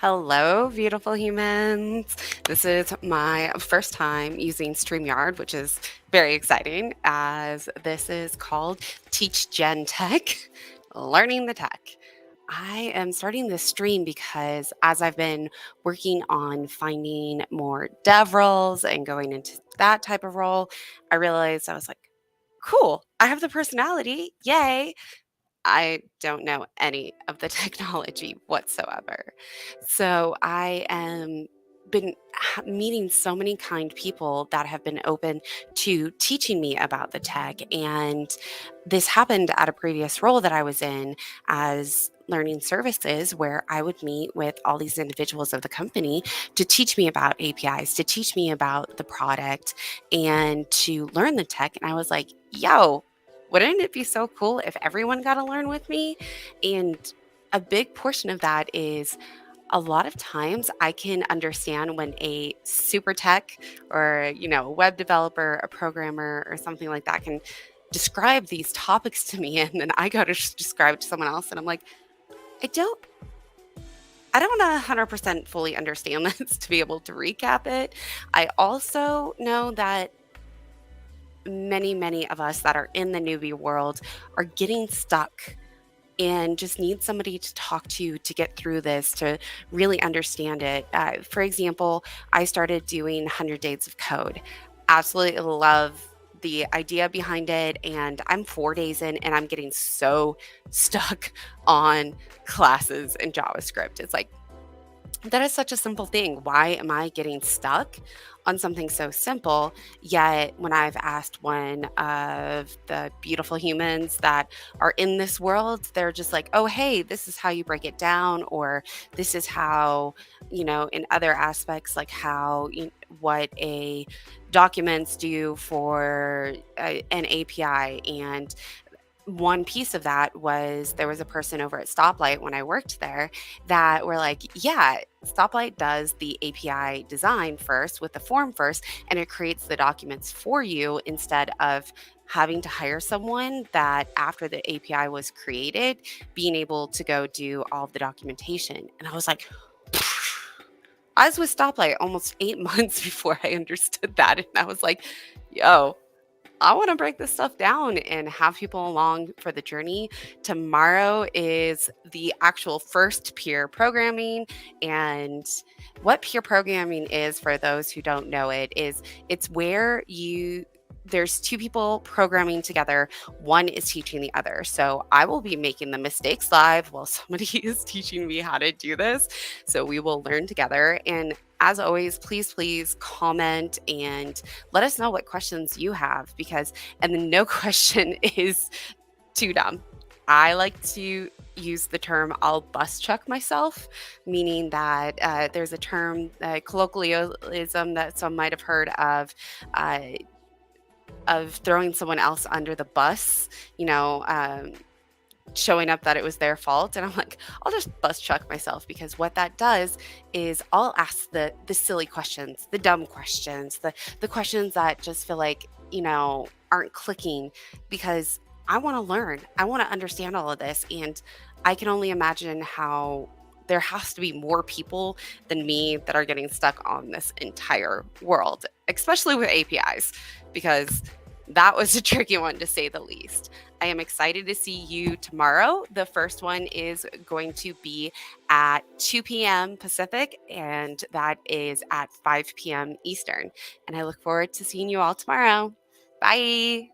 Hello, beautiful humans. This is my first time using StreamYard, which is very exciting as this is called Teach Gen Tech, Learning the Tech. I am starting this stream because as I've been working on finding more dev roles and going into that type of role, I realized I was like, cool, I have the personality. Yay. I don't know any of the technology whatsoever. So I am been meeting so many kind people that have been open to teaching me about the tech, and this happened at a previous role that I was in as learning services, where I would meet with all these individuals of the company to teach me about APIs, to teach me about the product, and to learn the tech. And I was like, yo, wouldn't it be so cool if everyone got to learn with me? And a big portion of that is a lot of times I can understand when a super tech or, a web developer, a programmer, or something like that can describe these topics to me. And then I go to describe it to someone else. And I'm like, I don't. I don't 100% fully understand this to be able to recap it. I also know that many of us that are in the newbie world are getting stuck and just need somebody to talk to get through this, to really understand it. For example, I started doing 100 Days of Code. Absolutely love the idea behind it. And I'm 4 days in and I'm getting so stuck on classes and JavaScript. It's like, that is such a simple thing. Why am I getting stuck on something so simple? Yet, when I've asked one of the beautiful humans that are in this world, they're just like, oh, hey, this is how you break it down, or this is how, in other aspects, like what a documents do for an API. And one piece of that was there was a person over at Stoplight when I worked there that were like, yeah, Stoplight does the API design first with the form first, and it creates the documents for you instead of having to hire someone that after the API was created, being able to go do all of the documentation. And I was like, I was with Stoplight almost 8 months before I understood that. And I was like, yo, I want to break this stuff down and have people along for the journey. Tomorrow is the actual first peer programming. And what peer programming is, for those who don't know it, is it's where there's two people programming together. One is teaching the other. So I will be making the mistakes live while somebody is teaching me how to do this. So we will learn together. And as always, please comment and let us know what questions you have, and then no question is too dumb. I like to use the term I'll bus chuck myself, meaning that there's a term, colloquialism that some might have heard uh, of throwing someone else under the bus, showing up that it was their fault. And I'm like, I'll just bus chuck myself, because what that does is I'll ask the silly questions, the dumb questions, the questions that just feel like, aren't clicking, because I want to learn. I want to understand all of this. And I can only imagine how there has to be more people than me that are getting stuck on this entire world, especially with APIs, because that was a tricky one to say the least. I am excited to see you tomorrow. The first one is going to be at 2 p.m. Pacific, and that is at 5 p.m. Eastern. And I look forward to seeing you all tomorrow. Bye.